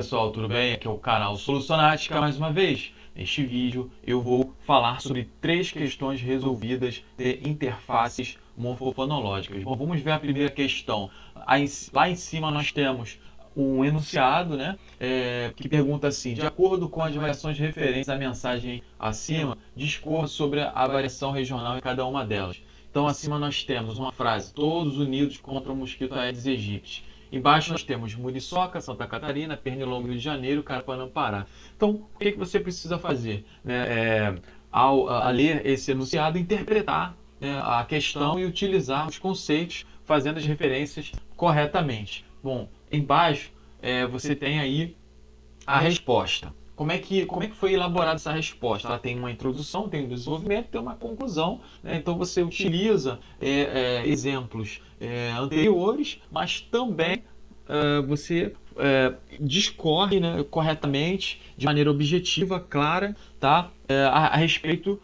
pessoal, tudo bem? Aqui é o canal Solucionática mais uma vez. Neste vídeo eu vou falar sobre 3 questões resolvidas de interfaces morfofonológicas. Bom, vamos ver a primeira questão. Lá em cima nós temos um enunciado, né, que pergunta assim: de acordo com as variações referentes à mensagem acima, discorra sobre a variação regional em cada uma delas. Então acima nós temos uma frase: todos unidos contra o mosquito Aedes aegypti. Embaixo nós temos Muriçoca, Santa Catarina, Pernilongo, Rio de Janeiro, Carapanã, Pará. Então, o que você precisa fazer? Ao ler esse enunciado, interpretar, né, a questão e utilizar os conceitos, fazendo as referências corretamente. Bom, embaixo você tem aí a resposta. Como é que foi elaborada essa resposta? Ela tem uma introdução, tem um desenvolvimento, tem uma conclusão, né? Então você utiliza exemplos anteriores, mas também você discorre, né, corretamente, de maneira objetiva, clara, tá? A respeito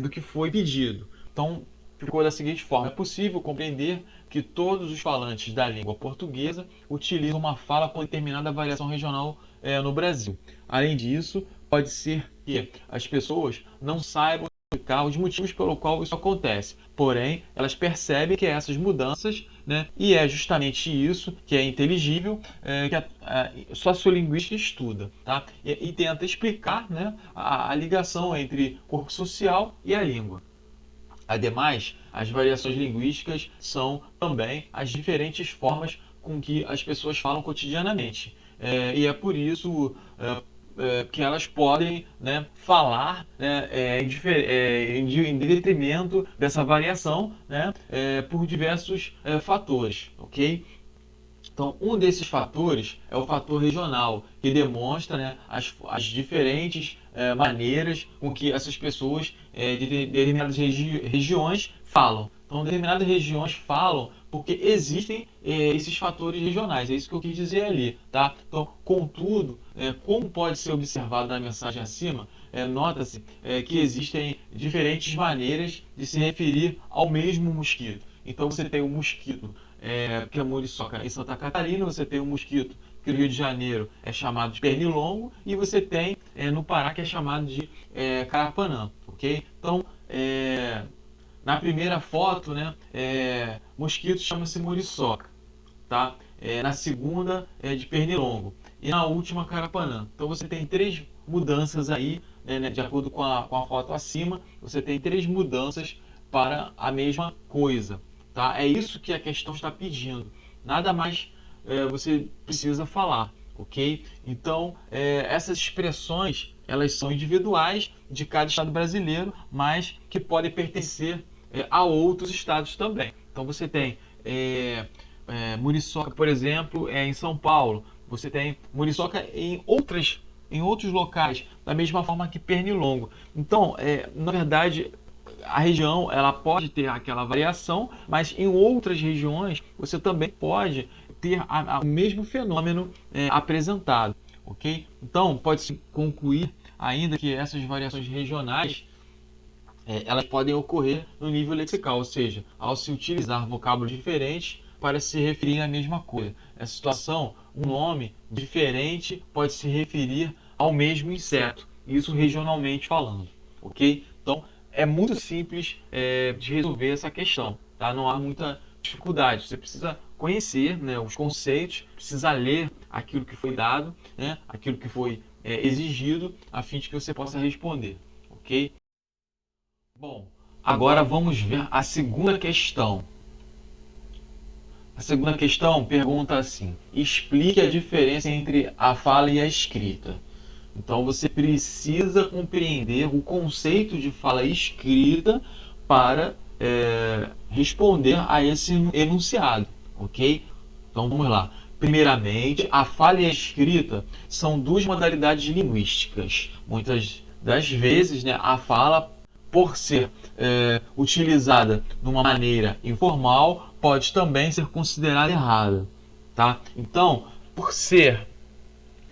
do que foi pedido. Então, ficou da seguinte forma: é possível compreender que todos os falantes da língua portuguesa utilizam uma fala com determinada variação regional no Brasil. Além disso, pode ser que as pessoas não saibam explicar os motivos pelo qual isso acontece, porém, elas percebem que essas mudanças, né, e é justamente isso que é inteligível, que a sociolinguística estuda, tá? E tenta explicar, né, a ligação entre corpo social e a língua. Ademais, as variações linguísticas são também as diferentes formas com que as pessoas falam cotidianamente. E é por isso que elas podem, né, falar, né, em detrimento dessa variação, né, por diversos fatores, ok? Então, um desses fatores é o fator regional, que demonstra, né, as diferentes maneiras com que essas pessoas de determinadas regiões falam. Então, determinadas regiões falam porque existem esses fatores regionais. É isso que eu quis dizer ali, tá? Então, contudo, como pode ser observado na mensagem acima, nota-se que existem diferentes maneiras de se referir ao mesmo mosquito. Então, você tem o mosquito que é a muriçoca em Santa Catarina, você tem o mosquito que no Rio de Janeiro é chamado de pernilongo, e você tem no Pará, que é chamado de carapanã, ok? Então, na primeira foto, né, mosquito chama-se muriçoca, tá? Na segunda é de pernilongo e na última carapanã. Então você tem 3 mudanças aí, né, de acordo com a foto acima, você tem 3 mudanças para a mesma coisa. Tá? É isso que a questão está pedindo. Nada mais você precisa falar, ok? Então, essas expressões, elas são individuais de cada estado brasileiro, mas que podem pertencer a outros estados também. Então, você tem muriçoca, por exemplo, em São Paulo. Você tem muriçoca em outros locais, da mesma forma que pernilongo. Então, na verdade, a região ela pode ter aquela variação, mas em outras regiões você também pode ter o mesmo fenômeno apresentado, ok? Então pode-se concluir ainda que essas variações regionais elas podem ocorrer no nível lexical, ou seja, ao se utilizar vocábulos diferentes para se referir à mesma coisa. Nessa situação, um nome diferente pode se referir ao mesmo inseto, isso regionalmente falando, ok? Então, é muito simples de resolver essa questão, tá? Não há muita dificuldade. Você precisa conhecer, né, os conceitos, precisa ler aquilo que foi dado, né, aquilo que foi exigido, a fim de que você possa responder, ok? Bom, agora vamos ver a segunda questão. A segunda questão pergunta assim: explique a diferença entre a fala e a escrita. Então você precisa compreender o conceito de fala escrita para responder a esse enunciado, ok? Então vamos lá. Primeiramente, a fala e a escrita são 2 modalidades linguísticas. Muitas das vezes, né, a fala, por ser utilizada de uma maneira informal, pode também ser considerada errada, tá? Então, por ser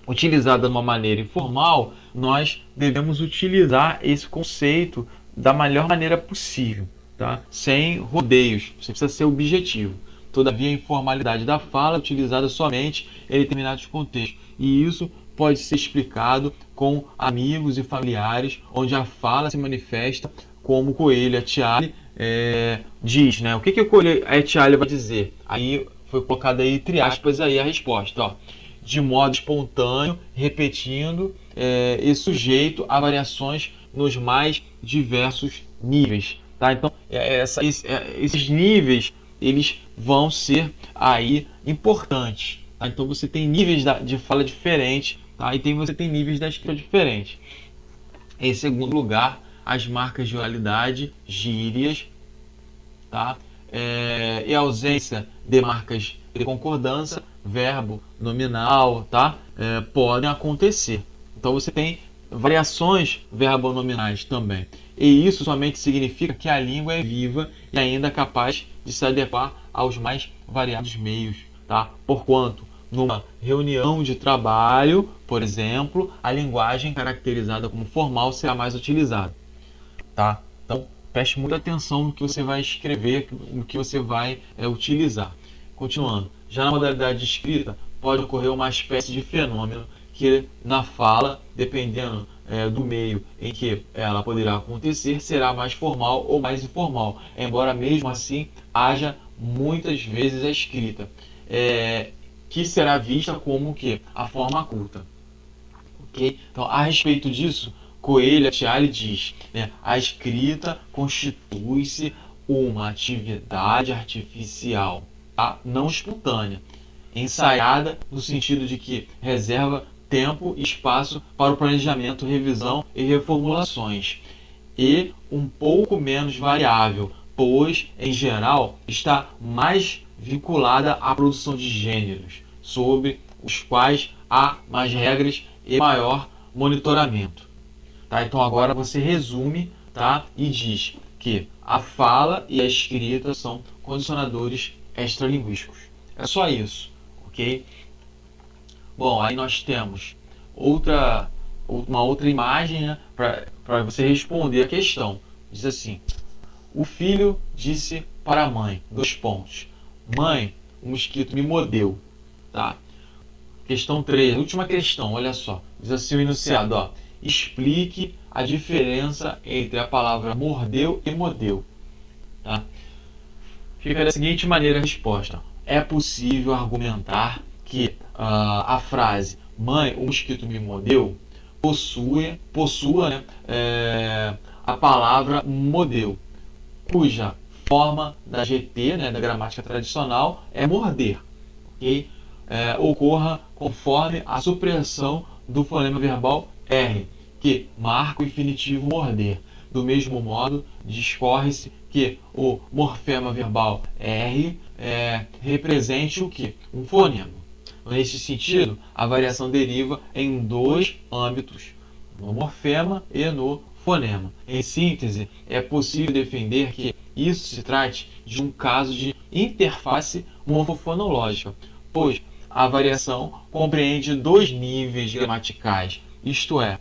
utilizada de uma maneira informal, nós devemos utilizar esse conceito da melhor maneira possível, tá? Sem rodeios. Você precisa ser objetivo, Todavia, a informalidade da fala é utilizada somente em determinados contextos, e isso pode ser explicado com amigos e familiares, onde a fala se manifesta como o Coelho Atiale diz, né? O que o Coelho Atiale vai dizer? Aí foi colocado aí entre aspas aí a resposta, ó. De modo espontâneo, repetindo e sujeito a variações nos mais diversos níveis, tá? Então, esses níveis, eles vão ser aí importantes, tá? Então, você tem níveis de fala diferentes, tá? Você tem níveis da escrita diferentes. Em segundo lugar, as marcas de oralidade, gírias, tá? E a ausência de marcas de concordância, verbo nominal, tá? Podem acontecer. Então você tem variações verbonominais também. E isso somente significa que a língua é viva e ainda capaz de se adequar aos mais variados meios, tá? Porquanto, numa reunião de trabalho, por exemplo, a linguagem caracterizada como formal será mais utilizada, tá? Então, preste muita atenção no que você vai escrever, no que você vai utilizar. Continuando, já na modalidade de escrita, pode ocorrer uma espécie de fenômeno que na fala, dependendo do meio em que ela poderá acontecer, será mais formal ou mais informal, embora mesmo assim haja muitas vezes a escrita, que será vista como que a forma culta. Okay? Então, a respeito disso, Coelho Atiale diz, né, a escrita constitui-se uma atividade artificial, tá? Não espontânea, ensaiada no sentido de que reserva tempo e espaço para o planejamento, revisão e reformulações, e um pouco menos variável, pois, em geral, está mais vinculada à produção de gêneros, sobre os quais há mais regras e maior monitoramento. Tá? Então agora você resume, tá? E diz que a fala e a escrita são condicionadores extralinguísticos. É só isso, ok? Bom, aí nós temos uma outra imagem, né, para você responder a questão. Diz assim: o filho disse para a mãe, mãe, o mosquito me mordeu. Tá? Questão 3, última questão, olha só. Diz assim o enunciado, ó. Explique a diferença entre a palavra mordeu e modeu. Tá? Fica da seguinte maneira a resposta. É possível argumentar que a frase mãe, o mosquito me mordeu possua né, a palavra modeu, cuja forma da GT, né, da gramática tradicional, é morder. Okay? Ocorra conforme a supressão do fonema verbal R, que marca o infinitivo morder. Do mesmo modo, discorre-se que o morfema verbal R represente o que? Um fonema. Nesse sentido, a variação deriva em dois âmbitos, no morfema e no fonema. Em síntese, é possível defender que isso se trate de um caso de interface morfofonológica, pois a variação compreende dois níveis gramaticais, isto é,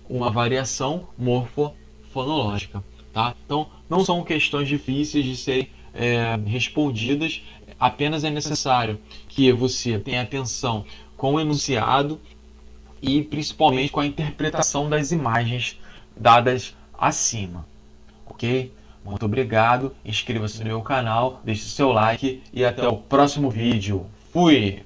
uma variação morfofonológica. Tá? Então, não são questões difíceis de serem respondidas, apenas é necessário que você tenha atenção com o enunciado e principalmente com a interpretação das imagens dadas acima. Ok? Muito obrigado, inscreva-se no meu canal, deixe seu like e até o próximo vídeo. Fui!